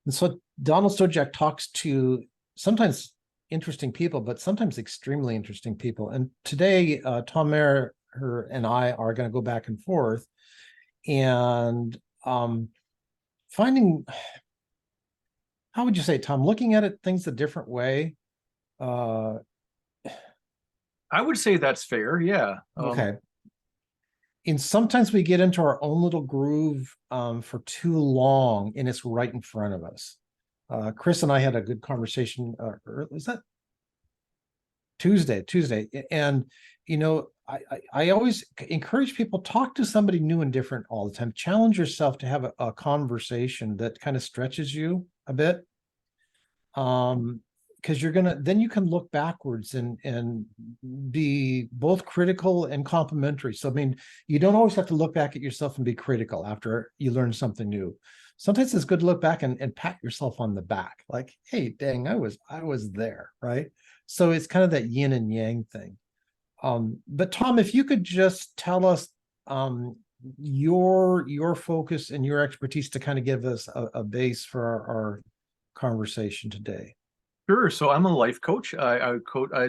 And so Donald Stojack talks to sometimes interesting people, but sometimes extremely interesting people. And today, Tom Maher and I are going to go back and forth and finding, how would you say, Tom, looking at it things a different way. Uh, I would say that's fair. Yeah. okay. And sometimes we get into our own little groove for too long, and it's right in front of us. Chris and I had a good conversation. Was that Tuesday? And I always encourage people, talk to somebody new and different all the time. Challenge yourself to have a conversation that kind of stretches you a bit. Because then you can look backwards and be both critical and complimentary. So I mean, you don't always have to look back at yourself and be critical after you learn something new. Sometimes it's good to look back and pat yourself on the back, like, hey, dang, I was there, right? So it's kind of that yin and yang thing. But Tom, if you could just tell us your focus and your expertise to kind of give us a base for our conversation today. Sure. So I'm a life coach. I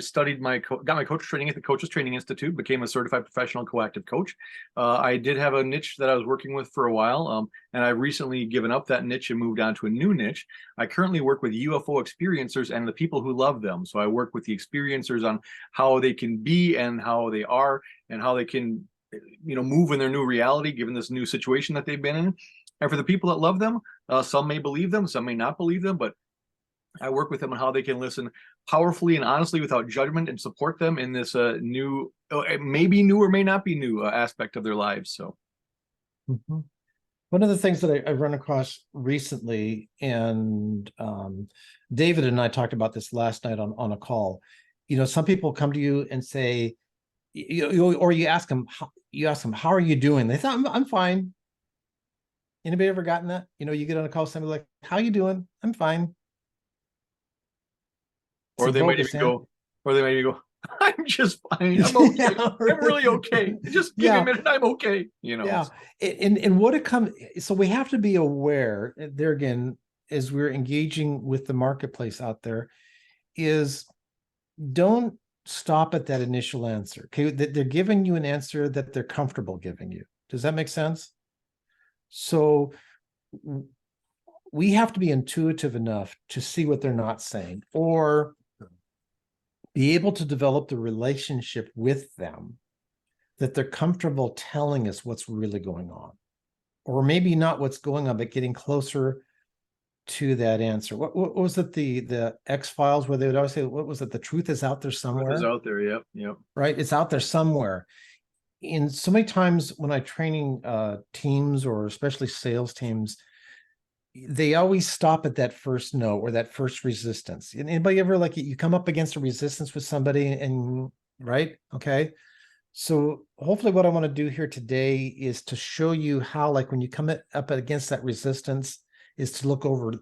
studied got my coach training at the Coaches Training Institute, became a certified professional coactive coach. I did have a niche that I was working with for a while, and I've recently given up that niche and moved on to a new niche. I currently work with UFO experiencers and the people who love them. So I work with the experiencers on how they can be and how they are and how they can, move in their new reality given this new situation that they've been in. And for the people that love them, some may believe them, some may not believe them, but I work with them on how they can listen powerfully and honestly without judgment and support them in this new, maybe new or may not be new aspect of their lives. So, one of the things that I run across recently, and David and I talked about this last night on a call. Some people come to you and say, or you ask them, how are you doing? They thought, I'm fine. Anybody ever gotten that? You get on a call with somebody like, how you doing? I'm fine. Or they might even go, I'm just fine. I'm okay. Yeah, right. I'm really okay. Just give me a minute. I'm okay. Yeah. And what it comes, so we have to be aware there again, as we're engaging with the marketplace out there, is don't stop at that initial answer. Okay. They're giving you an answer that they're comfortable giving you. Does that make sense? So we have to be intuitive enough to see what they're not saying, or be able to develop the relationship with them that they're comfortable telling us what's really going on, or maybe not what's going on, but getting closer to that answer. What was it? The X-Files, where they would always say, what was it? The truth is out there somewhere. Truth is out there. Yep. Right. It's out there somewhere. And so many times when I'm training teams, or especially sales teams, they always stop at that first no, or that first resistance. Anybody ever, like, you come up against a resistance with somebody and right? Okay. So hopefully what I want to do here today is to show you how, like, when you come up against that resistance, is to look over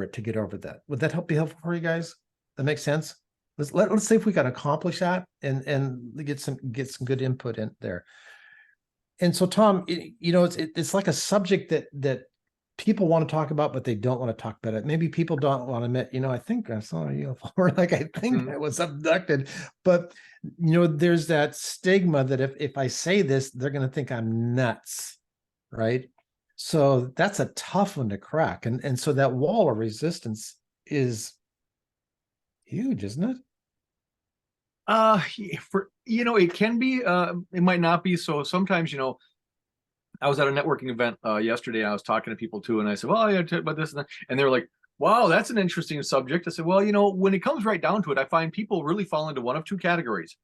it to get over that. Would that be helpful for you guys? That makes sense? Let's see if we can accomplish that and get some good input in there. And so, Tom, it's like a subject that people want to talk about, but they don't want to talk about it. Maybe people don't want to admit, I think I saw a UFO, or like, I think I was abducted. But, there's that stigma that if I say this, they're going to think I'm nuts, right? So that's a tough one to crack. And so that wall of resistance is huge, isn't it? It can be, it might not be. So sometimes, I was at a networking event yesterday. I was talking to people too, and I said, "Well, I talk about this and that," and they were like, "Wow, that's an interesting subject." I said, "Well, when it comes right down to it, I find people really fall into one of two categories.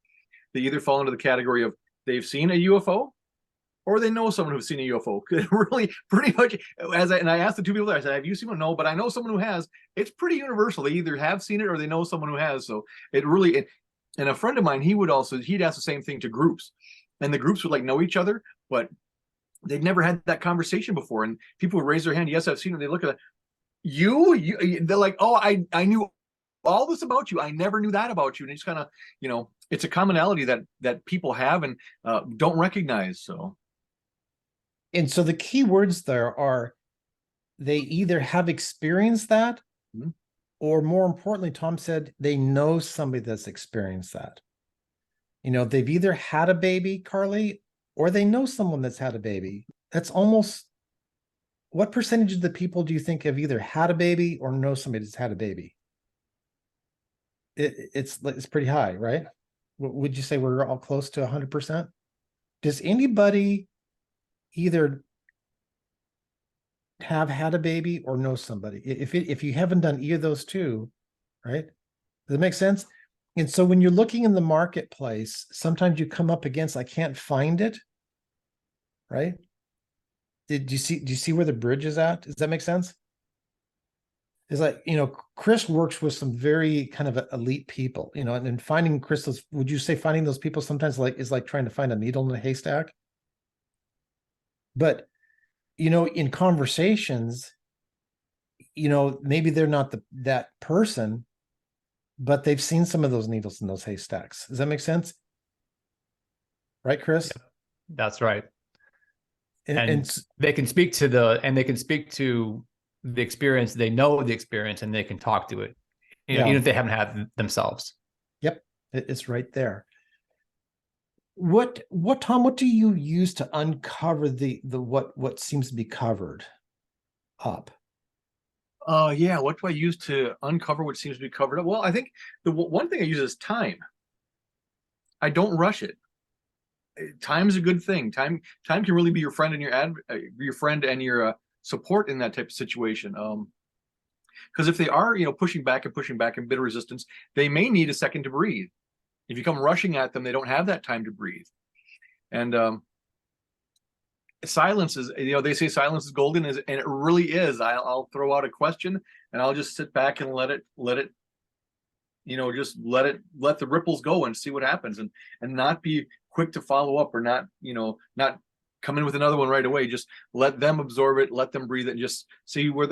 They either fall into the category of they've seen a UFO, or they know someone who's seen a UFO." Really, pretty much. And I asked the two people there, I said, "Have you seen one?" "No, but I know someone who has." It's pretty universal. They either have seen it or they know someone who has. So it really. And a friend of mine, he'd ask the same thing to groups, and the groups would like know each other, but they'd never had that conversation before. And people would raise their hand, "Yes, I've seen it." They look at it, you, they're like, "Oh, I knew all this about you. I never knew that about you." And it's kind of, it's a commonality that people have and don't recognize. So. And so the key words there are they either have experienced that, Mhm. or more importantly, Tom said they know somebody that's experienced that. They've either had a baby, Carly, or they know someone that's had a baby. That's almost, what percentage of the people do you think have either had a baby or know somebody that's had a baby? It's pretty high, right? Would you say we're all close to 100%? Does anybody either have had a baby or know somebody? If you haven't done either of those two, right? Does that make sense? And so when you're looking in the marketplace, sometimes you come up against, I can't find it, right? Do you see where the bridge is at? Does that make sense? It's like, Chris works with some very kind of elite people, and finding Chris, would you say finding those people sometimes is like trying to find a needle in a haystack? But, in conversations, maybe they're not that person, but they've seen some of those needles in those haystacks. Does that make sense? Right, Chris? Yeah, that's right. And And they can speak to the experience. They know the experience and they can talk to it, Yeah. even if they haven't had it themselves. Yep, it's right there. What Tom, what do you use to uncover the what seems to be covered up? Yeah. What do I use to uncover what seems to be covered up? Well, I think the one thing I use is time. I don't rush it. Time is a good thing. Time can really be your friend and your support in that type of situation. Because if they are, pushing back and bit of resistance, they may need a second to breathe. If you come rushing at them, they don't have that time to breathe. And silence is, they say silence is golden, and it really is. I'll throw out a question and I'll just sit back and let it, just let the ripples go and see what happens, and not be quick to follow up, or not come in with another one right away. Just let them absorb it, let them breathe it, and just see where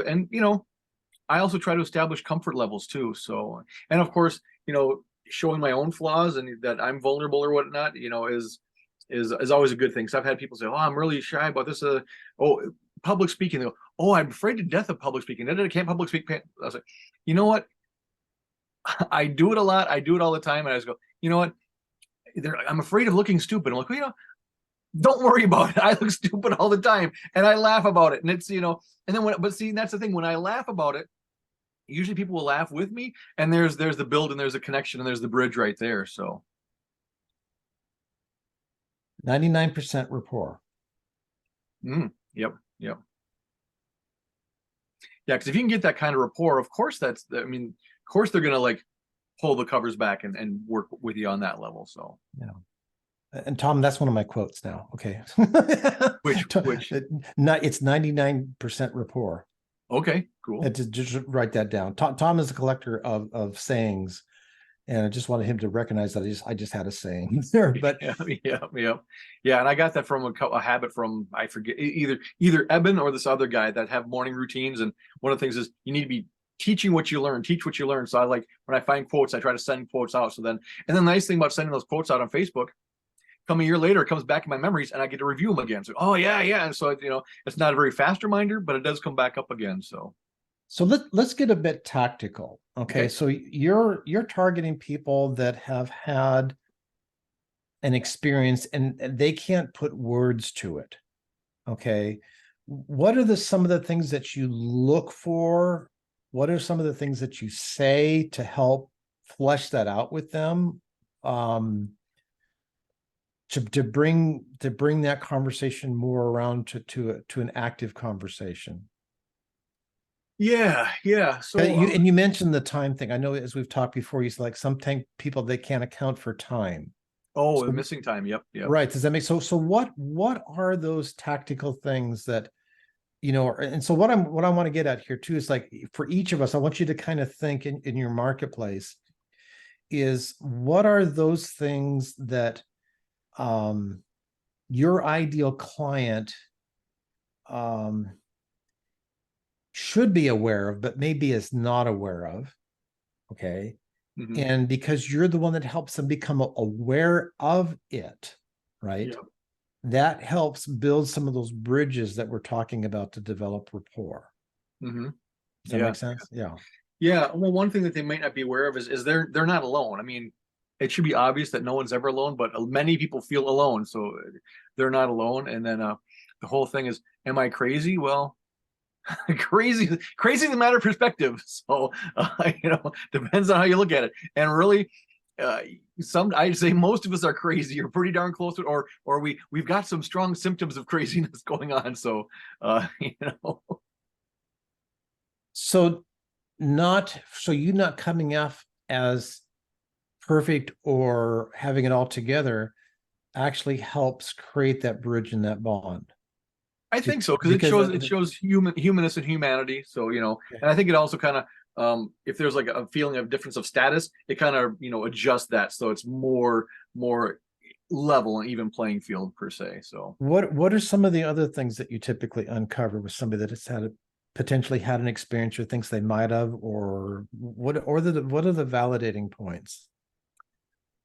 I also try to establish comfort levels too. So, and of course, showing my own flaws and that I'm vulnerable or whatnot, is always a good thing. So I've had people say, "Oh, I'm really shy about this." Public speaking. They go, "Oh, I'm afraid to death of public speaking. I can't public speak." I was like, you know what? I do it a lot. I do it all the time. And I just go, you know what? I'm afraid of looking stupid. I'm like, well, don't worry about it. I look stupid all the time, and I laugh about it. And it's, and then that's the thing. When I laugh about it, usually people will laugh with me, and there's the build, and there's a connection, and there's the bridge right there. So 99% rapport. yep. Yeah, because if you can get that kind of rapport, of course of course they're gonna like pull the covers back and work with you on that level. So yeah. And Tom, that's one of my quotes now. Okay. which it's 99% rapport. Okay, cool. Just write that down. Tom is a collector of sayings, and I just wanted him to recognize that I just had a saying there. But yeah. And I got that from a habit from, I forget, either Eben or this other guy that have morning routines. And one of the things is you need to be teach what you learn. So I like, when I find quotes, I try to send quotes out. And then the nice thing about sending those quotes out on Facebook, come a year later, it comes back in my memories and I get to review them again. So, oh yeah. And so, it's not a very fast reminder, but it does come back up again. So let's get a bit tactical. Okay. So you're targeting people that have had an experience and they can't put words to it. Okay. What are some of the things that you look for? What are some of the things that you say to help flesh that out with them? To bring that conversation more around to an active conversation. Yeah. So you mentioned the time thing. I know, as we've talked before, you said like some people, they can't account for time. the missing time. Yep. Right. Does that make so what are those tactical things that, and so what I want to get at here too is like, for each of us, I want you to kind of think in your marketplace is, what are those things that your ideal client should be aware of, but maybe is not aware of. Okay. Mm-hmm. And because you're the one that helps them become aware of it, right? Yep. That helps build some of those bridges that we're talking about to develop rapport. Mm-hmm. Does that Yeah. make sense? Yeah. Yeah. Well, one thing that they might not be aware of is they're not alone. I mean, it should be obvious that no one's ever alone, but many people feel alone, so they're not alone. And then the whole thing is, am I crazy? Well, crazy is a matter of perspective. So depends on how you look at it. And really, uh, I'd say most of us are crazy or pretty darn close to it, or we've got some strong symptoms of craziness going on. So you know. So you not coming off as perfect or having it all together actually helps create that bridge and that bond. I think so because Because it shows humanness and humanity. So and I think it also kind of if there's like a feeling of difference of status, it kind of adjusts that so it's more level and even playing field per se. So what are some of the other things that you typically uncover with somebody that has potentially had an experience or thinks they might have, or what are the validating points?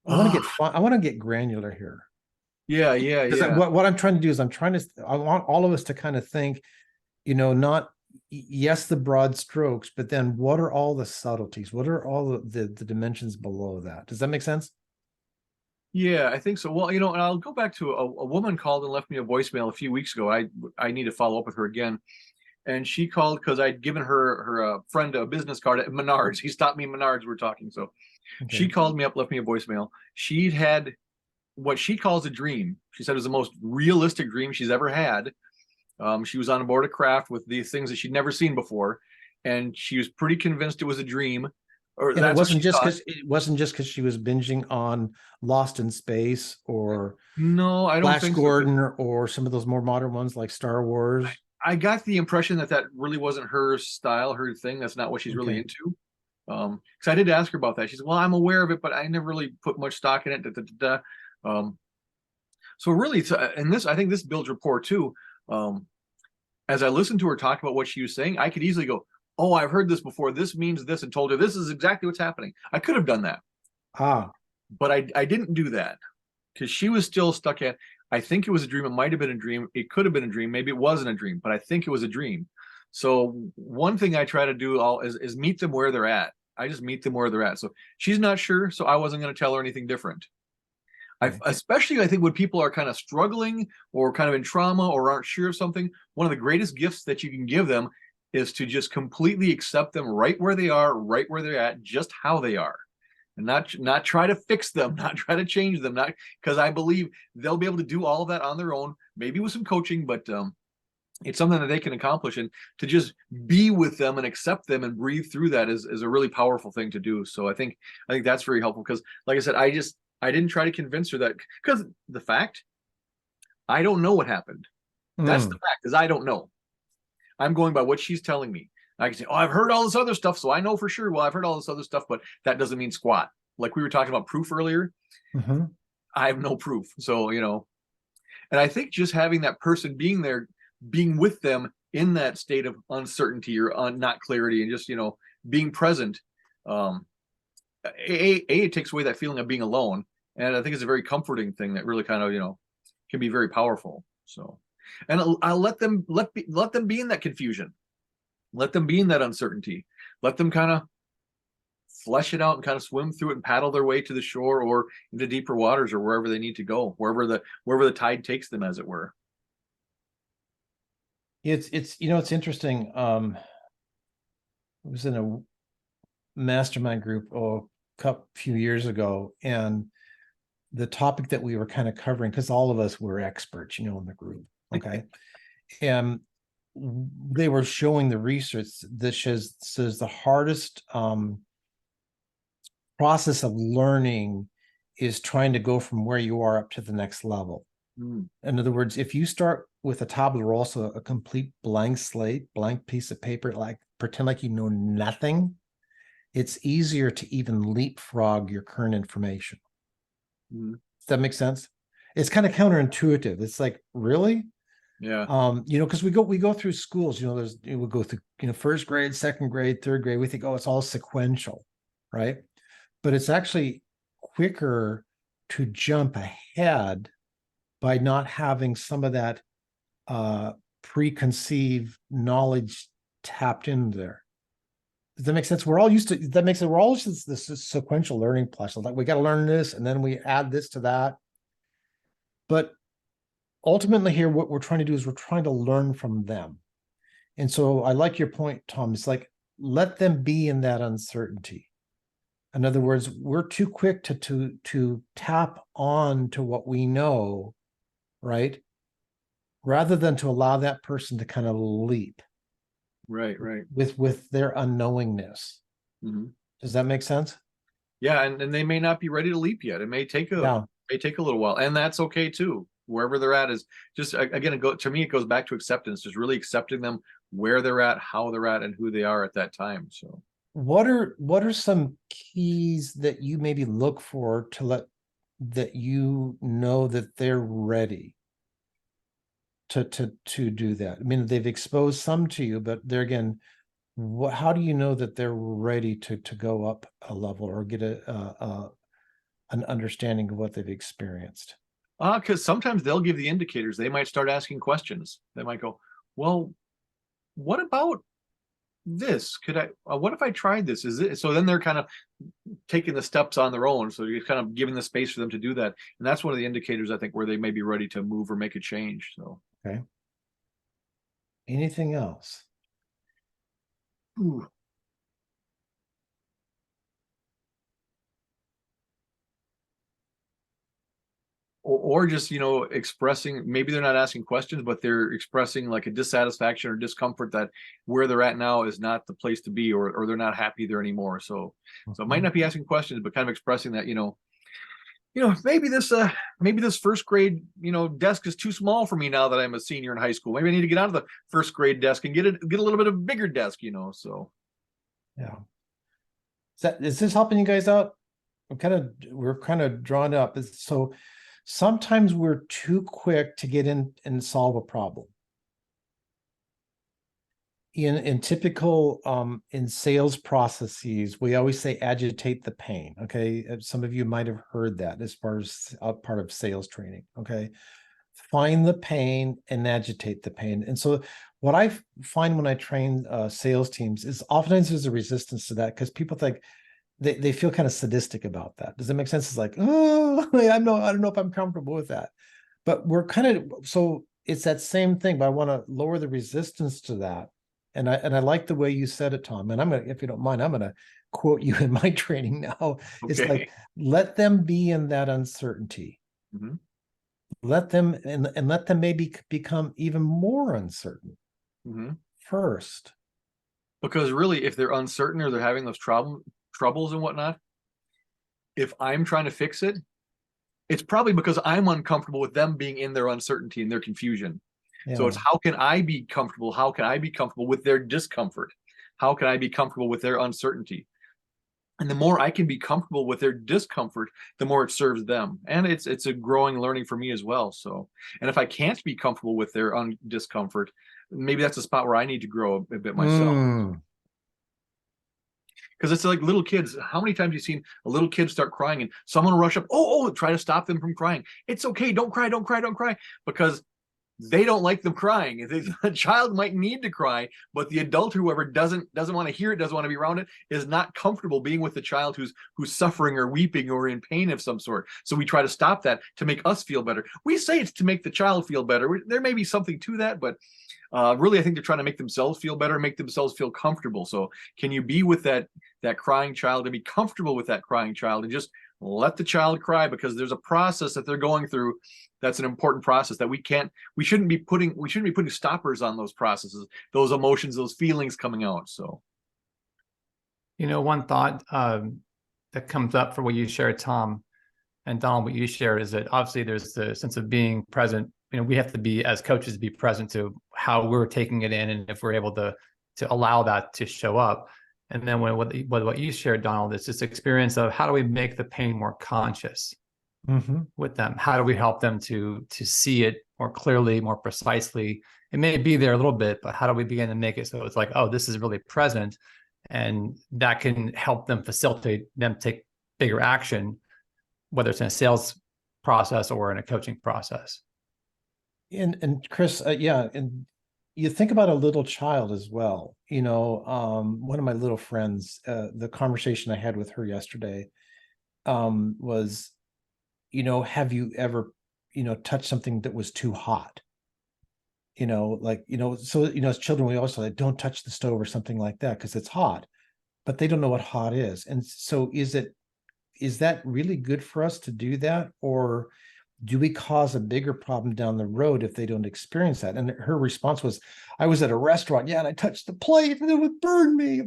I want to get granular here. yeah. What I'm trying to do is I want all of us to kind of think, not yes, the broad strokes, but then what are all the subtleties? What are all the dimensions below that? Does that make sense? Yeah, I think so. Well, and I'll go back to a woman called and left me a voicemail a few weeks ago. I need to follow up with her again. And she called because I'd given her friend a business card at Menards. He stopped me in Menards. We're talking. So she Okay. called me up, left me a voicemail. She'd had what she calls a dream. She said it was the most realistic dream she's ever had. She was on board a craft with these things that she'd never seen before, and she was pretty convinced it was a dream. Or And that's what she thought. it wasn't just because she was binging on Lost in Space or No, I don't Flash think so. Gordon or some of those more modern ones like Star Wars. I got the impression that really wasn't her style, her thing. That's not what she's really Okay. into. Because I did ask her about that. She said, "Well, I'm aware of it, but I never really put much stock in it." Da, da, da, da. So really, and this I think this builds rapport too. As I listened to her talk about what she was saying, I could easily go, "Oh, I've heard this before. This means this," and told her this is exactly what's happening. I could have done that, Ah, but I didn't do that because she was still stuck at. I think it was a dream. It might have been a dream. It could have been a dream. Maybe it wasn't a dream, but I think it was a dream. So one thing I try to do is meet them where they're at. I just meet them where they're at. So she's not sure, so I wasn't going to tell her anything different. Especially I think when people are kind of struggling or kind of in trauma or aren't sure of something, one of the greatest gifts that you can give them is to just completely accept them right where they are, right where they're at, just how they are. And not try to fix them, not try to change them, not because I believe they'll be able to do all of that on their own, maybe with some coaching, but it's something that they can accomplish. And to just be with them and accept them and breathe through that is a really powerful thing to do. So I think that's very helpful because, like I said, I didn't try to convince her that because the fact I don't know what happened. That's the fact is I don't know. I'm going by what she's telling me. I can say, oh, I've heard all this other stuff, so I know for sure. Well, I've heard all this other stuff, but that doesn't mean squat. Like we were talking about proof earlier. mm-hmm. I have no proof. So, and I think just having that person being there, being with them in that state of uncertainty or not clarity and just, being present, it takes away that feeling of being alone. And I think it's a very comforting thing that really kind of, can be very powerful. So, and I'll let them be in that confusion. Let them be in that uncertainty. Let them kind of flesh it out and kind of swim through it and paddle their way to the shore or into deeper waters or wherever they need to go, wherever the tide takes them, as it were. It's it's interesting. I was in a mastermind group few years ago, and the topic that we were kind of covering, because all of us were experts, in the group. Okay. And they were showing the research that says the hardest process of learning is trying to go from where you are up to the next level. In other words, if you start with a tabula rasa, a complete blank slate, blank piece of paper, like pretend like you know nothing, it's easier to even leapfrog your current information. Does that make sense? It's kind of counterintuitive. It's like, really? Yeah. Because we go through schools, we'll go through, first grade, second grade, third grade. We think, oh, it's all sequential, right? But it's actually quicker to jump ahead by not having some of that preconceived knowledge tapped in there. Does that make sense? We're all used to that. Makes it we're all just this sequential learning process. Like we got to learn this, and then we add this to that. But ultimately, here, what we're trying to do is we're trying to learn from them. And so I like your point, Tom. It's like let them be in that uncertainty. In other words, we're too quick to tap on to what we know, right? Rather than to allow that person to kind of leap. Right. With their unknowingness. Mm-hmm. Does that make sense? Yeah, and they may not be ready to leap yet. It may take a little while, and that's okay too. Wherever they're at is just again, to me, it goes back to acceptance, just really accepting them where they're at, how they're at, and who they are at that time. So, what are some keys that you maybe look for to let that you know that they're ready to do that? I mean, they've exposed some to you, but they're again, how do you know that they're ready to go up a level or get an understanding of what they've experienced? Because sometimes they'll give the indicators. They might start asking questions. They might go, "Well, what about this? What if I tried this? Is it?" So then they're kind of taking the steps on their own. So you're kind of giving the space for them to do that, and that's one of the indicators I think where they may be ready to move or make a change. So, okay. Anything else? Ooh. Or just expressing, maybe they're not asking questions, but they're expressing like a dissatisfaction or discomfort that where they're at now is not the place to be, or they're not happy there anymore. So it might not be asking questions, but kind of expressing that maybe this first grade desk is too small for me now that I'm a senior in high school. Maybe I need to get out of the first grade desk and get a little bit of a bigger desk. So yeah. Is this helping you guys out? We're kind of drawn up. So sometimes we're too quick to get in and solve a problem. In typical in sales processes, we always say agitate the pain. Okay, some of you might have heard that as far as part of sales training. Okay, find the pain and agitate the pain. And so what I find when I train sales teams is oftentimes there's a resistance to that because people think they feel kind of sadistic about that. Does that make sense? It's like, oh, I don't know if I'm comfortable with that. But we're kind of, so it's that same thing, but I want to lower the resistance to that. And I like the way you said it, Tom. And if you don't mind, I'm gonna quote you in my training now. Okay. It's like, let them be in that uncertainty. Mm-hmm. Let them and let them maybe become even more uncertain first. Because really, if they're uncertain or they're having those troubles and whatnot, if I'm trying to fix it, it's probably because I'm uncomfortable with them being in their uncertainty and their confusion. Yeah. So it's how can I be comfortable? How can I be comfortable with their discomfort? How can I be comfortable with their uncertainty? And the more I can be comfortable with their discomfort, the more it serves them. And it's a growing learning for me as well. So, and if I can't be comfortable with their discomfort, maybe that's a spot where I need to grow a bit myself. Because it's like little kids. How many times have you seen a little kid start crying and someone will rush up, try to stop them from crying. It's okay. Don't cry. Because they don't like them crying. The child might need to cry, but the adult, whoever doesn't want to hear it, doesn't want to be around it, is not comfortable being with the child who's suffering or weeping or in pain of some sort. So we try to stop that to make us feel better. We say it's to make the child feel better. There may be something to that, but really, I think they're trying to make themselves feel better, make themselves feel comfortable. So can you be with that crying child and be comfortable with that crying child and just let the child cry, because there's a process that they're going through. That's an important process that we shouldn't be putting stoppers on those processes, those emotions, those feelings coming out. So, one thought that comes up for what you shared, Tom, and Donald, what you shared is that obviously there's the sense of being present. We have to be, as coaches, be present to how we're taking it in, and if we're able to allow that to show up. And then what you shared, Donald, is this experience of how do we make the pain more conscious with them? How do we help them to see it more clearly, more precisely? It may be there a little bit, but how do we begin to make it so it's like, oh, this is really present, and that can help them facilitate them take bigger action, whether it's in a sales process or in a coaching process. And Chris, and you think about a little child as well. One of my little friends, the conversation I had with her yesterday, was, have you ever, touched something that was too hot? So, as children, we always say, like, don't touch the stove or something like that because it's hot, but they don't know what hot is. And so is that really good for us to do that? Or do we cause a bigger problem down the road if they don't experience that? And her response was, I was at a restaurant, yeah, and I touched the plate and it would burn me,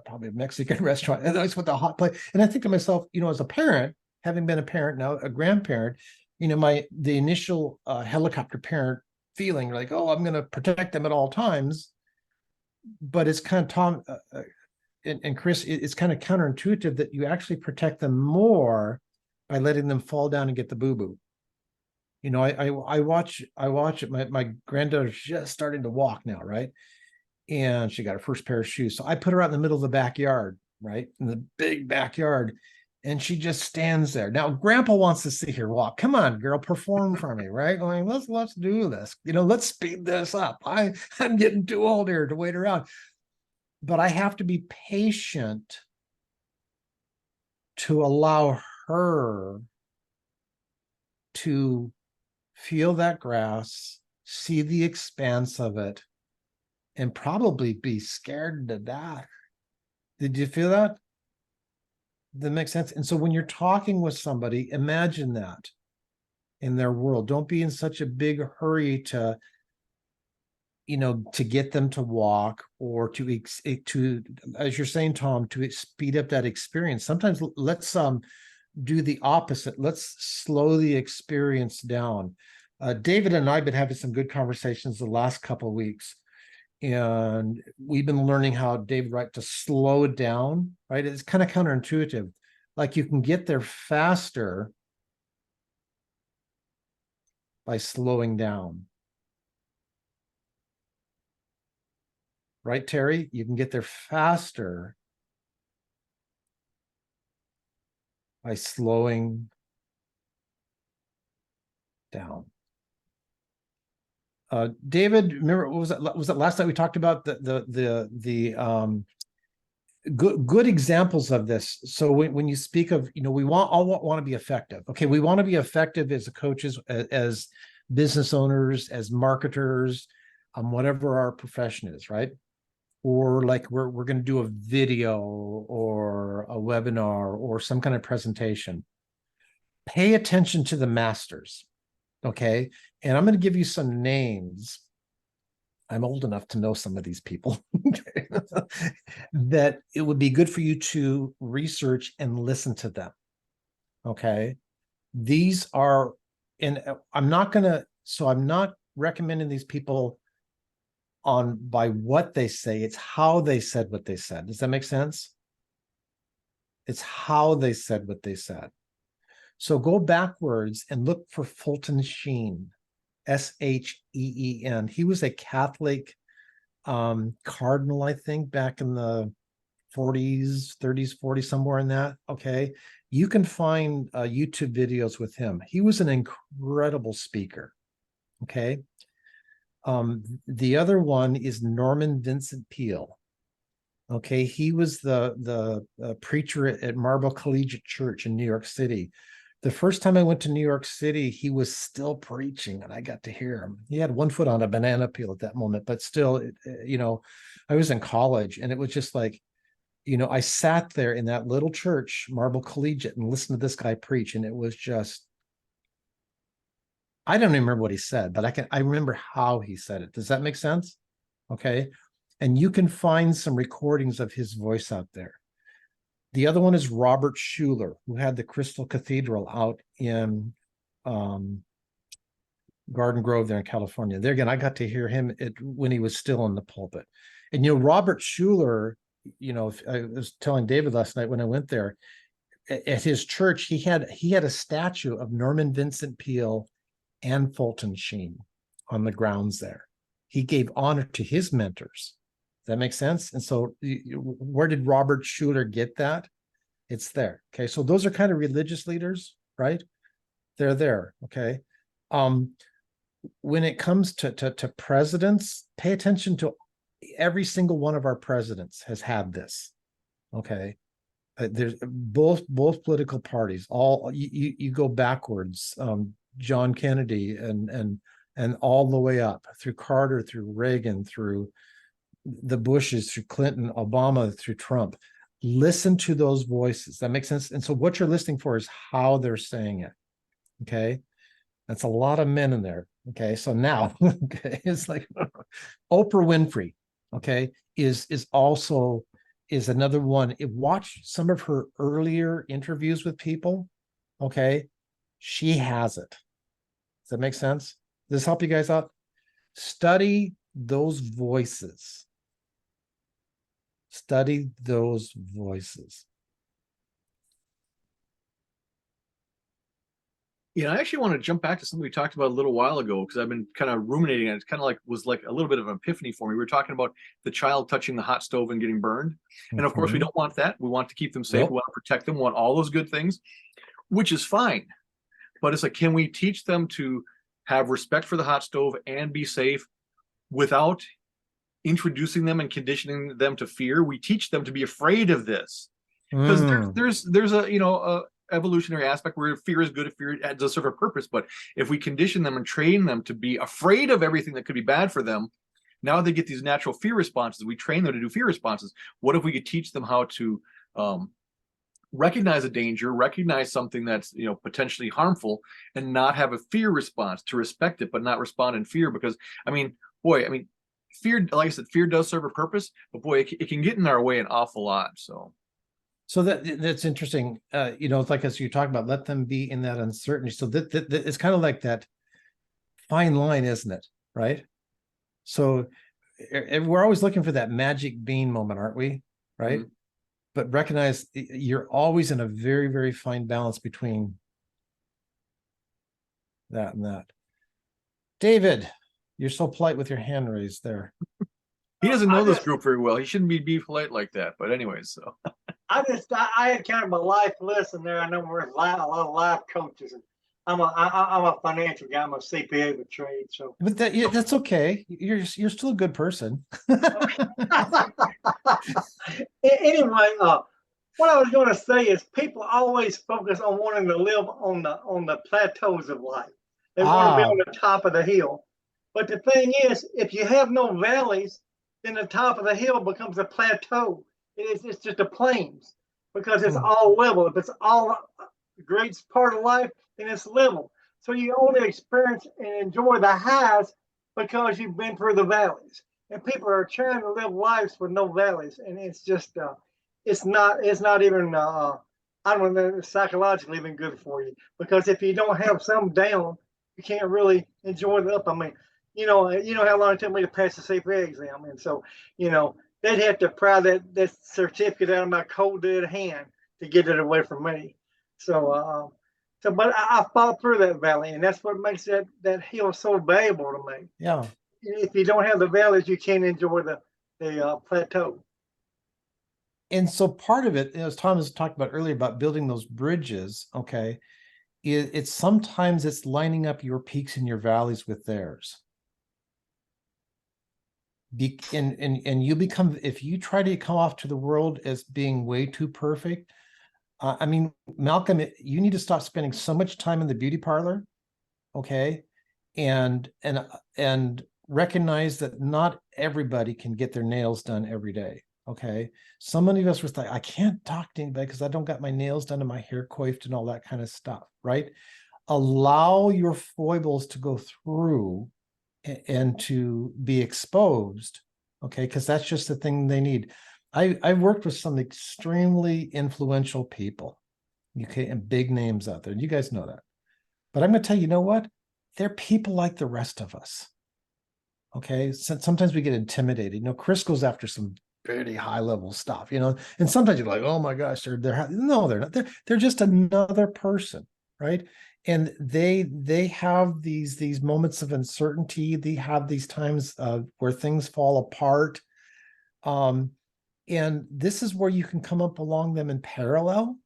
probably a Mexican restaurant. And I was with a hot plate. And I think to myself, as a parent, having been a parent now, a grandparent, the initial helicopter parent feeling like, oh, I'm going to protect them at all times. But it's kind of Tom and Chris, it's kind of counterintuitive that you actually protect them more by letting them fall down and get the boo-boo. I watch it. My granddaughter's just starting to walk now, right? And she got her first pair of shoes. So I put her out in the middle of the backyard, right? In the big backyard. And she just stands there. Now, Grandpa wants to see her walk. Come on, girl, perform for me, right? Going, let's do this. Let's speed this up. I'm getting too old here to wait around. But I have to be patient to allow her to feel that grass, see the expanse of it, and probably be scared to death. Did you feel that? That makes sense. And so when you're talking with somebody, imagine that in their world. Don't be in such a big hurry to get them to walk or to, as you're saying, Tom, to speed up that experience. Sometimes let's do the opposite. Let's slow the experience down. David and I have been having some good conversations the last couple of weeks, and we've been learning how, David, right, to slow it down, right? It's kind of counterintuitive. Like you can get there faster by slowing down. Right, Terry? You can get there faster by slowing down. David, remember, what was that? Was that last night we talked about the good examples of this? So when you speak of, we all want to be effective. Okay, we want to be effective as coaches, as business owners, as marketers, whatever our profession is, right? Or like we're going to do a video or a webinar or some kind of presentation. Pay attention to the masters. Okay. And I'm going to give you some names. I'm old enough to know some of these people that it would be good for you to research and listen to them. Okay. These are, and I'm not recommending these people by what they say. It's how they said what they said. Does that make sense? It's how they said what they said. So go backwards and look for Fulton Sheen, Sheen. He was a Catholic cardinal, I think, back in the 40s, 30s, 40s, somewhere in that. Okay. You can find YouTube videos with him. He was an incredible speaker. Okay. The other one is Norman Vincent Peale. Okay. He was the preacher at Marble Collegiate Church in New York City. The first time I went to New York City, he was still preaching and I got to hear him. He had one foot on a banana peel at that moment, but still, I was in college and it was just like, I sat there in that little church, Marble Collegiate, and listened to this guy preach. And it was just, I don't even remember what he said, but I remember how he said it. Does that make sense? Okay. And you can find some recordings of his voice out there. The other one is Robert Schuller, who had the Crystal Cathedral out in Garden Grove there in California. There again, I got to hear him when he was still in the pulpit. And, Robert Schuller, I was telling David last night when I went there, at his church, he had a statue of Norman Vincent Peale and Fulton Sheen on the grounds there. He gave honor to his mentors. That makes sense. And so where did Robert Schuller get that? It's there. Okay. So those are kind of religious leaders, right? They're there. Okay. when it comes to presidents, pay attention to every single one of our presidents has had this. Okay. There's both political parties, all you go backwards, John Kennedy and all the way up through Carter, through Reagan, through the Bushes, through Clinton, Obama, through Trump. Listen to those voices. That makes sense. And so what you're listening for is how they're saying it. Okay. That's a lot of men in there. Okay. So now, okay, it's like Oprah Winfrey, okay, is also is another one. Watch some of her earlier interviews with people. Okay. She has it. Does that make sense? Does this help you guys out? Study those voices. Study those voices. Yeah, I actually want to jump back to something we talked about a little while ago because I've been kind of ruminating on it. It's kind of like was like a little bit of an epiphany for me. We were talking about the child touching the hot stove and getting burned. And of course, we don't want that. We want to keep them safe. Nope. We want to protect them. We want all those good things, which is fine. But it's like, can we teach them to have respect for the hot stove and be safe without introducing them and conditioning them to fear? We teach them to be afraid of this because there's a a evolutionary aspect where fear is good, if fear does serve a purpose. But if we condition them and train them to be afraid of everything that could be bad for them, now they get these natural fear responses. We train them to do fear responses. What if we could teach them how to recognize a danger, recognize something that's potentially harmful, and not have a fear response, to respect it but not respond in fear? Because fear, like I said, fear does serve a purpose, but boy, it can get in our way an awful lot. So that's interesting. It's like as you talk about, let them be in that uncertainty. So that it's kind of like that fine line, isn't it? Right. So we're always looking for that magic bean moment, aren't we? Right. Mm-hmm. But recognize you're always in a very, very fine balance between that and that. David, you're so polite with your hand raised there. He doesn't know this group very well. He shouldn't be polite like that. But anyways, so. I had kind of a life lesson there. I know we're a lot of life coaches, and I'm a financial guy. I'm a CPA with trade. So, but that's okay. You're still a good person. Anyway, what I was going to say is people always focus on wanting to live on the plateaus of life. They want to be on the top of the hill. But the thing is, if you have no valleys, then the top of the hill becomes a plateau. It's just a plains because it's all level. If it's all the great part of life, then it's level. So you only experience and enjoy the highs because you've been through the valleys. And people are trying to live lives with no valleys, and it's just it's not even I don't know, psychologically even good for you, because if you don't have some down, you can't really enjoy the up. I mean, you know how long it took me to pass the CPA exam, and so they'd have to pry that certificate out of my cold dead hand to get it away from me. So but I fought through that valley, and that's what makes that hill so valuable to me. Yeah. If you don't have the valleys, you can't enjoy the plateau. And so part of it, as Tom was talking about earlier about building those bridges, okay, it's sometimes it's lining up your peaks and your valleys with theirs. And you become, if you try to come off to the world as being way too perfect, I mean, Malcolm, you need to stop spending so much time in the beauty parlor, okay, and recognize that not everybody can get their nails done every day. Okay, so many of us were like, I can't talk to anybody because I don't got my nails done and my hair coiffed and all that kind of stuff, right? Allow your foibles to go through and to be exposed, okay, because that's just the thing they need. I've worked with some extremely influential people, okay, and big names out there. You guys know that. But I'm going to tell you, you know what? They're people like the rest of us. Okay, sometimes we get intimidated. Chris goes after some pretty high level stuff, and sometimes you're like, oh my gosh, no, they're not. They're just another person, right? And they have these moments of uncertainty. They have these times where things fall apart. And this is where you can come up along them in parallel,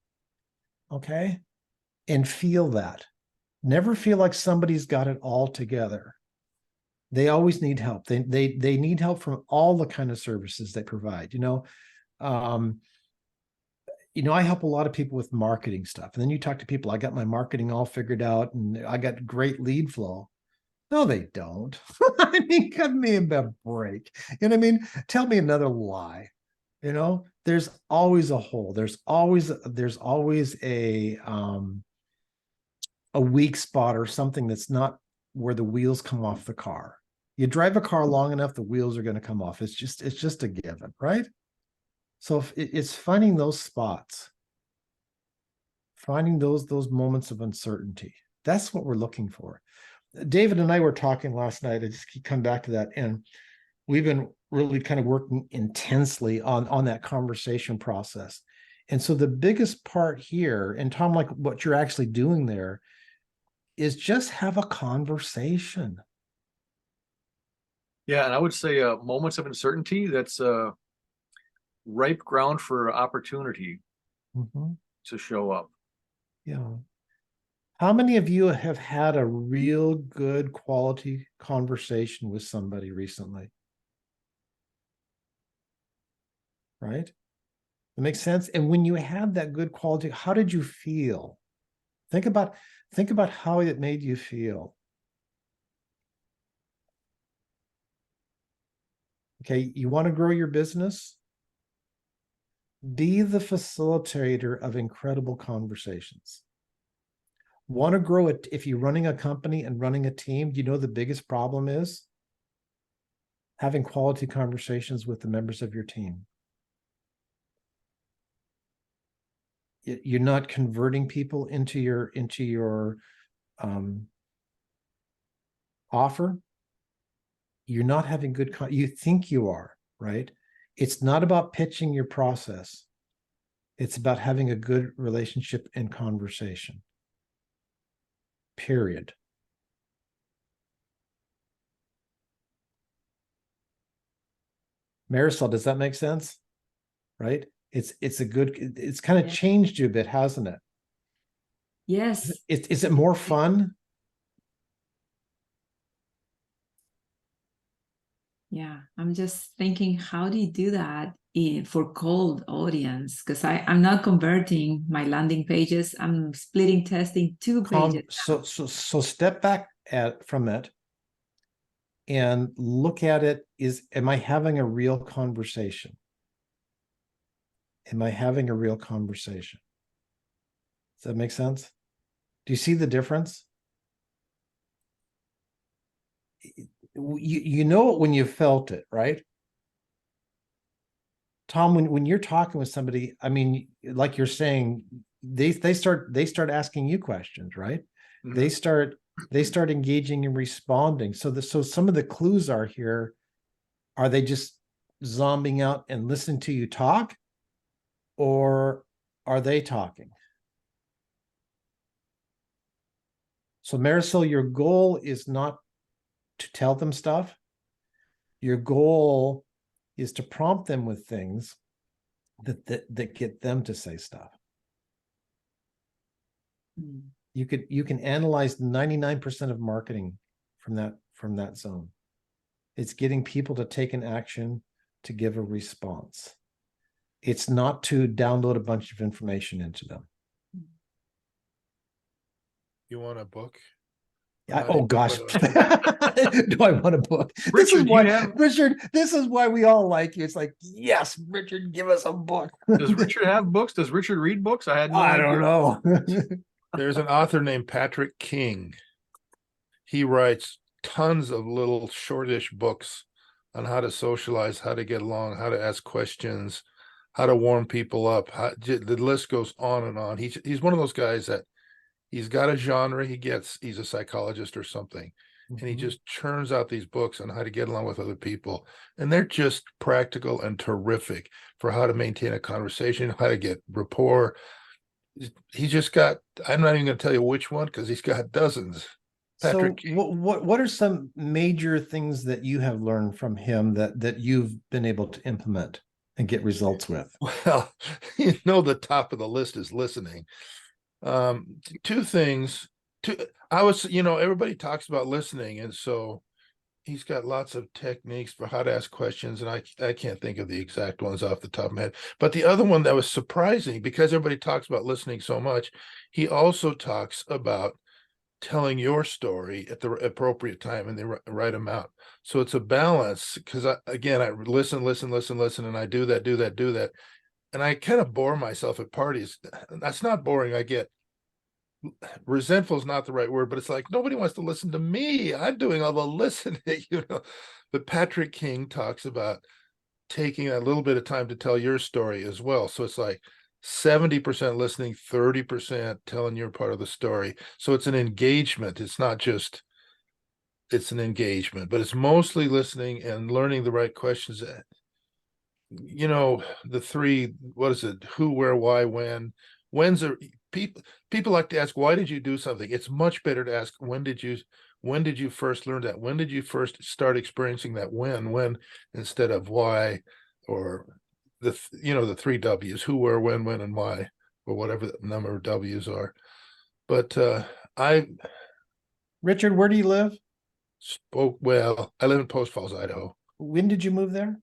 okay, and feel that. Never feel like somebody's got it all together, They always need help. They need help from all the kind of services they provide. Um, I help a lot of people with marketing stuff. And then you talk to people, I got my marketing all figured out and I got great lead flow. No, they don't. I mean, give me a break. You know what I mean? Tell me another lie. There's always a hole. There's always a weak spot or something that's not where the wheels come off the car. You drive a car long enough, the wheels are going to come off. It's just a given, right? So it's finding those spots, finding those moments of uncertainty. That's what we're looking for. David and I were talking last night. I just keep coming back to that, and we've been really kind of working intensely on that conversation process. And so the biggest part here, and Tom, like what you're actually doing there, is just have a conversation. Yeah, and I would say moments of uncertainty, that's ripe ground for opportunity to show up. Yeah. How many of you have had a real good quality conversation with somebody recently? Right? That makes sense. And when you had that good quality, how did you feel? Think about how it made you feel. Okay, you want to grow your business? Be the facilitator of incredible conversations. Want to grow it? If you're running a company and running a team, do you know the biggest problem is? Having quality conversations with the members of your team. You're not converting people into your offer. You're not having good, you think you are, right? It's not about pitching your process. It's about having a good relationship and conversation. Period. Marisol, does that make sense? Right? It's kind of changed you a bit, hasn't it? Yes. Is it more fun? Yeah, I'm just thinking, how do you do that for cold audience? Because I'm not converting my landing pages. I'm splitting testing 2 pages. So step back from it and look at it. Am I having a real conversation? Am I having a real conversation? Does that make sense? Do you see the difference? You know it when you felt it, right? Tom, when you're talking with somebody, I mean, like you're saying, they start asking you questions, right? Mhm. They start engaging and responding. So some of the clues are here. Are they just zombing out and listening to you talk? Or are they talking? So Marisol, your goal is not to tell them stuff. Your goal is to prompt them with things that get them to say stuff. Mm. You can analyze 99% of marketing from that zone. It's getting people to take an action, to give a response. It's not to download a bunch of information into them. You want a book? Oh gosh, do I want a book? Richard, This is why, Richard, this is why we all like you. It's like, yes, Richard, give us a book. Does Richard have books? Does Richard read books? I don't know. There's an author named Patrick King. He writes tons of little shortish books on how to socialize, how to get along, how to ask questions, how to warm people up. The list goes on and on. He's one of those guys that he's got a genre he gets. He's a psychologist or something. And he just churns out these books on how to get along with other people. And they're just practical and terrific for how to maintain a conversation, how to get rapport. He's just got, I'm not even going to tell you which one because he's got dozens. Patrick, so what are some major things that you have learned from him that you've been able to implement and get results with? Well, the top of the list is listening. Two things. Everybody talks about listening, and so he's got lots of techniques for how to ask questions, and I can't think of the exact ones off the top of my head. But the other one that was surprising, because everybody talks about listening so much, he also talks about telling your story at the appropriate time and the right amount. So it's a balance, because I listen, and I do that. And I kind of bore myself at parties. That's not boring. I get resentful is not the right word, but it's like nobody wants to listen to me. I'm doing all the listening, you know. But Patrick King talks about taking a little bit of time to tell your story as well. So it's like 70% listening, 30% telling your part of the story. So it's an engagement. It's not just, it's an engagement, but it's mostly listening and learning the right questions. You know, the three, what is it? Who, where, why, when. When's a people like to ask, why did you do something? It's much better to ask, when did you first learn that? When did you first start experiencing that? When, instead of why, or the three W's: who, where, when, and why, or whatever the number of W's are. But I Richard, where do you live? I live in Post Falls, Idaho. When did you move there?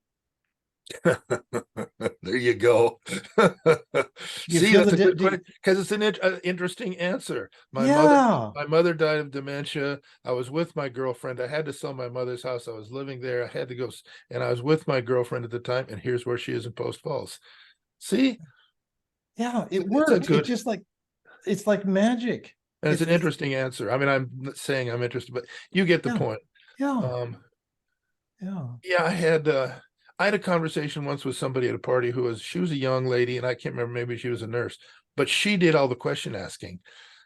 There you go. You See, feel that's the a good question, because it's an interesting answer. My Yeah. mother died of dementia. I was with my girlfriend. I had to sell my mother's house. I was living there. I had to go, and I was with my girlfriend at the time. And here's where she is in Post Falls. See, Yeah, it it's a works. good, It's just like, it's like magic. and it's an It's interesting answer. I mean, I'm not saying I'm interested, but you get the Yeah. point. yeah, yeah. Yeah, I had a conversation once with somebody at a party she was a young lady, and I can't remember, maybe she was a nurse, but she did all the question asking.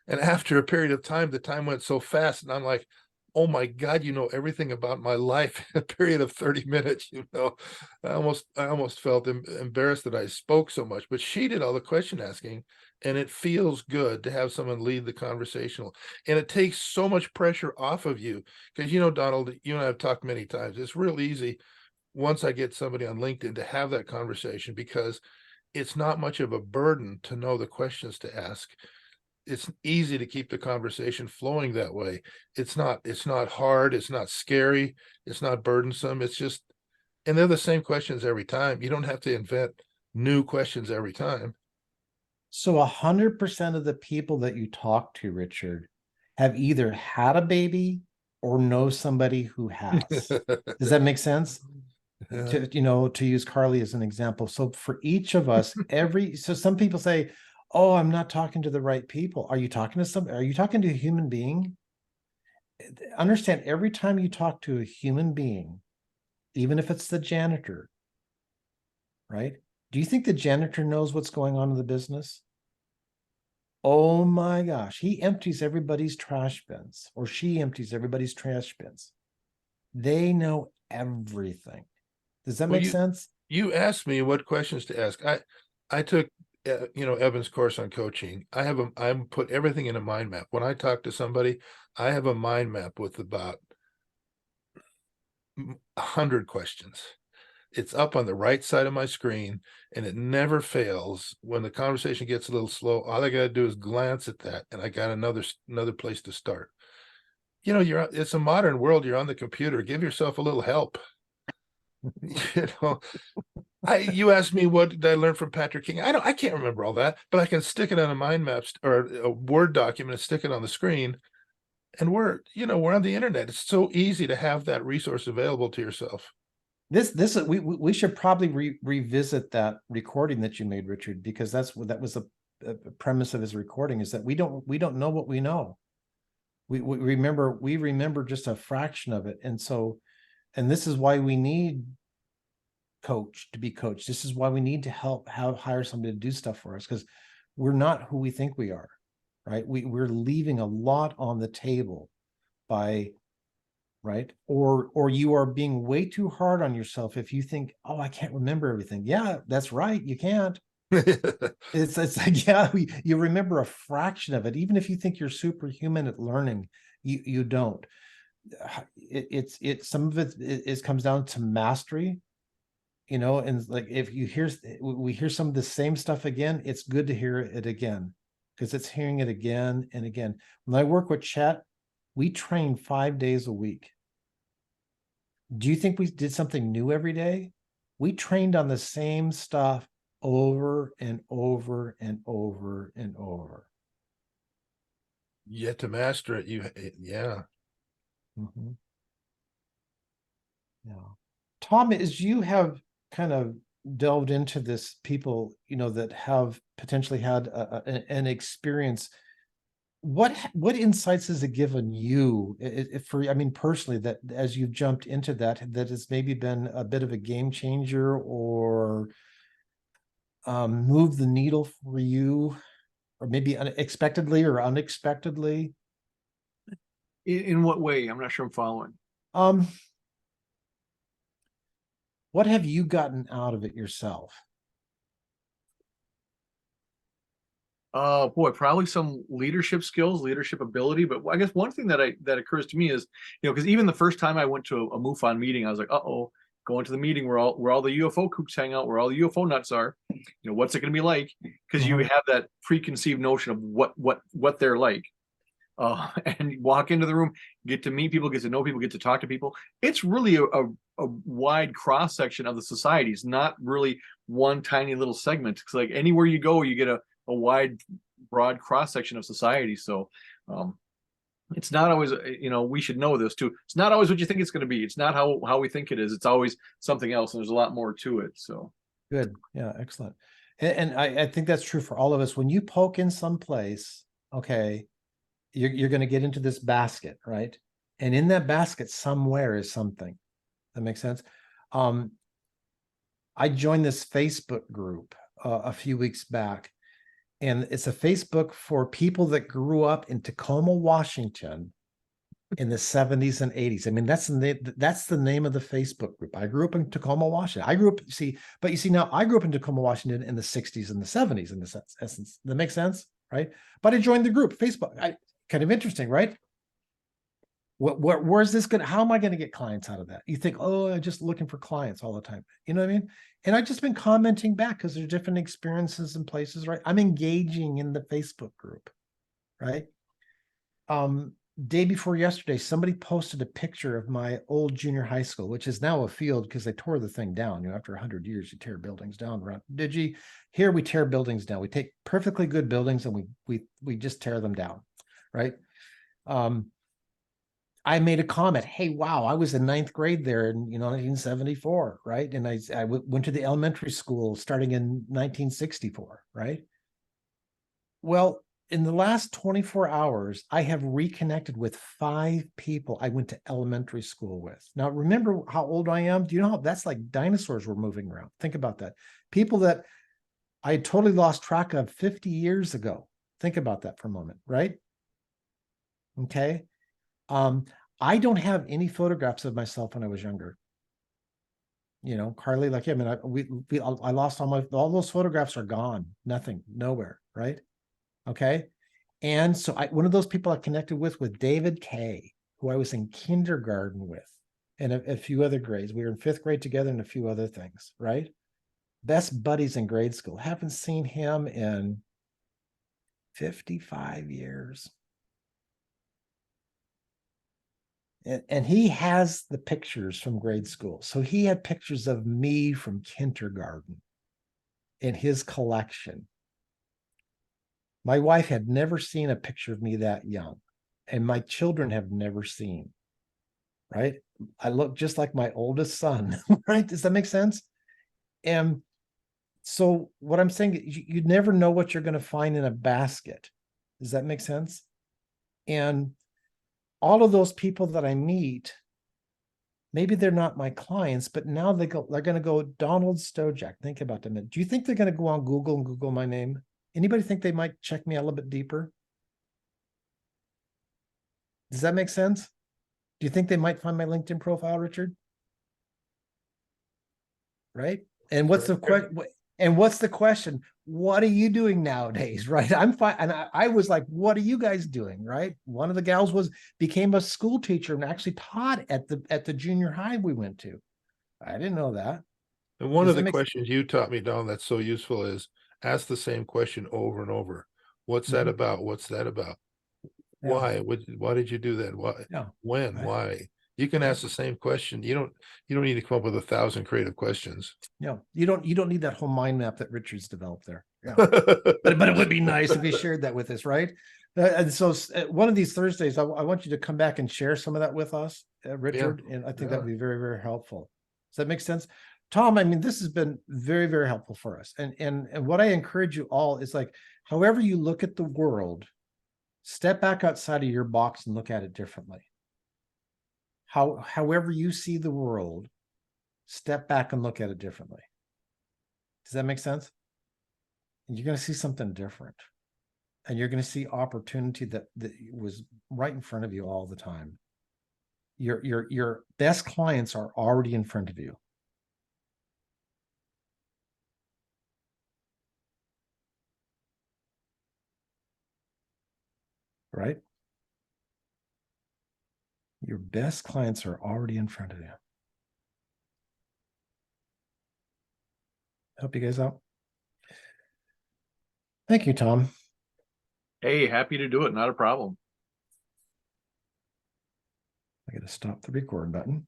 And after a period of time, the time went so fast, and I'm like, oh my God, you know everything about my life in a period of 30 minutes, you know. I almost felt embarrassed that I spoke so much, but she did all the question asking, and it feels good to have someone lead the conversational. And it takes so much pressure off of you, because you know, Donald, you and I have talked many times. It's real easy once I get somebody on LinkedIn to have that conversation, because it's not much of a burden to know the questions to ask. It's easy to keep the conversation flowing that way. It's not hard. It's not scary. It's not burdensome. It's just, and they're the same questions every time. You don't have to invent new questions every time. So 100% of the people that you talk to, Richard, have either had a baby or know somebody who has. Does that make sense? Yeah. To use Carly as an example. So for each of us, so some people say, oh, I'm not talking to the right people. Are you talking to a human being? Understand, every time you talk to a human being, even if it's the janitor, right? Do you think the janitor knows what's going on in the business? Oh my gosh, he empties everybody's trash bins, or she empties everybody's trash bins. They know everything. Does that Well, make sense? you asked me what questions to ask. I took Evan's course on coaching. I put everything in a mind map. When I talk to somebody, I have a mind map with about 100 questions. It's up on the right side of my screen, and it never fails. When the conversation gets a little slow, all I got to do is glance at that, and I got another place to start. You know, it's a modern world. You're on the computer. Give yourself a little help. You know, you asked me what did I learn from Patrick King. I can't remember all that, but I can stick it on a mind map or a Word document and stick it on the screen. And we're on the internet. It's so easy to have that resource available to yourself. We should probably revisit that recording that you made, Richard, because that was the premise of his recording, is that we don't know what we know. We remember just a fraction of it. And this is why we need coach to be coached. This is why we need to hire somebody to do stuff for us, because we're not who we think we are, right? We're leaving a lot on the table by, right? Or you are being way too hard on yourself if you think, oh, I can't remember everything. Yeah, that's right. You can't. It's like, yeah, you remember a fraction of it. Even if you think you're superhuman at learning, you don't. It's some of it comes down to mastery, and like if we hear some of the same stuff again, it's good to hear it again, because it's hearing it again and again. When I work with Chet, we train 5 days a week. Do you think we did something new every day? We trained on the same stuff over and over and over and over. Yet to master it, yeah. Mhm. Yeah. Tom, as you have kind of delved into this, people, that have potentially had an experience, what insights has it given you personally, that as you've jumped into that has maybe been a bit of a game changer, or moved the needle for you, or maybe unexpectedly or unexpectedly? In what way? I'm not sure I'm following. What have you gotten out of it yourself? Boy, probably some leadership skills, leadership ability. But I guess one thing that occurs to me is, because even the first time I went to a MUFON meeting, I was like, uh-oh, going to the meeting where all the UFO kooks hang out, where all the UFO nuts are. What's it going to be like? Because you have that preconceived notion of what they're like. And you walk into the room, get to meet people, get to know people, get to talk to people. It's really a wide cross section of the society. It's not really one tiny little segment. It's like anywhere you go, you get a wide, broad cross section of society. So it's not always, we should know this too. It's not always what you think it's going to be. It's not how we think it is. It's always something else, and there's a lot more to it. So good. Yeah, excellent. And I think that's true for all of us. When you poke in some place, okay, you're going to get into this basket, right? And in that basket somewhere is something. That makes sense. I joined this Facebook group a few weeks back, and it's a Facebook for people that grew up in Tacoma, Washington in the 70s and 80s. I mean, that's the name of the Facebook group. I grew up in Tacoma, Washington. I grew up, now I grew up in Tacoma, Washington in the 60s and the 70s in this essence. That makes sense, right? But I joined the group, Facebook. Kind of interesting, right? Where's this how am I going to get clients out of that? You think, oh, I'm just looking for clients all the time. You know what I mean? And I've just been commenting back because there's different experiences and places, right? I'm engaging in the Facebook group, right? Day before yesterday, somebody posted a picture of my old junior high school, which is now a field because they tore the thing down. After 100 years, you tear buildings down. Here we tear buildings down. We take perfectly good buildings and we just tear them down, right? I made a comment, hey, wow, I was in 9th grade there in 1974, right? And I went to the elementary school starting in 1964, right? Well, in the last 24 hours, I have reconnected with 5 people I went to elementary school with. Now, remember how old I am? Do you know how that's like dinosaurs were moving around? Think about that. People that I totally lost track of 50 years ago. Think about that for a moment, right? Okay. I don't have any photographs of myself when I was younger. Carly, like, I mean, I lost all those photographs are gone. Nothing, nowhere, right? Okay. And so one of those people I connected with David Kay, who I was in kindergarten with, and a few other grades. We were in 5th grade together and a few other things, right? Best buddies in grade school. Haven't seen him in 55 years. And he has the pictures from grade school. So he had pictures of me from kindergarten in his collection. My wife had never seen a picture of me that young, and my children have never seen, right? I look just like my oldest son, right? Does that make sense? And so what I'm saying, you never know what you're going to find in a basket. Does that make sense? And all of those people that I meet, maybe they're not my clients, but now they're going to go Donald Stojack. Think about them. Do you think they're going to go on Google and Google my name? Anybody think they might check me a little bit deeper? Does that make sense? Do you think they might find my LinkedIn profile, Richard? Right? And what's the question? And what's the question? What are you doing nowadays? Right? I'm fine. And I was like, what are you guys doing? Right? One of the gals became a school teacher and actually taught at the junior high we went to. I didn't know that. And one of the questions you taught me, Don, that's so useful is ask the same question over and over. What's that about? What's that about? Yeah. Why? Why did you do that? Why? Yeah. When? Right. Why? You can ask the same question. You don't need to come up with 1,000 creative questions. Yeah, you don't need that whole mind map that Richard's developed there. Yeah. But it would be nice if he shared that with us, right? And so one of these Thursdays, I want you to come back and share some of that with us, Richard, and I think that would be very, very helpful. Does that make sense? Tom, I mean, this has been very, very helpful for us. And what I encourage you all is like, however you look at the world, step back outside of your box and look at it differently. However you see the world, step back and look at it differently. Does that make sense? And you're going to see something different. And you're going to see opportunity that was right in front of you all the time. Your best clients are already in front of you. Right? Your best clients are already in front of you. Help you guys out. Thank you, Tom. Hey, happy to do it. Not a problem. I got to stop the record button.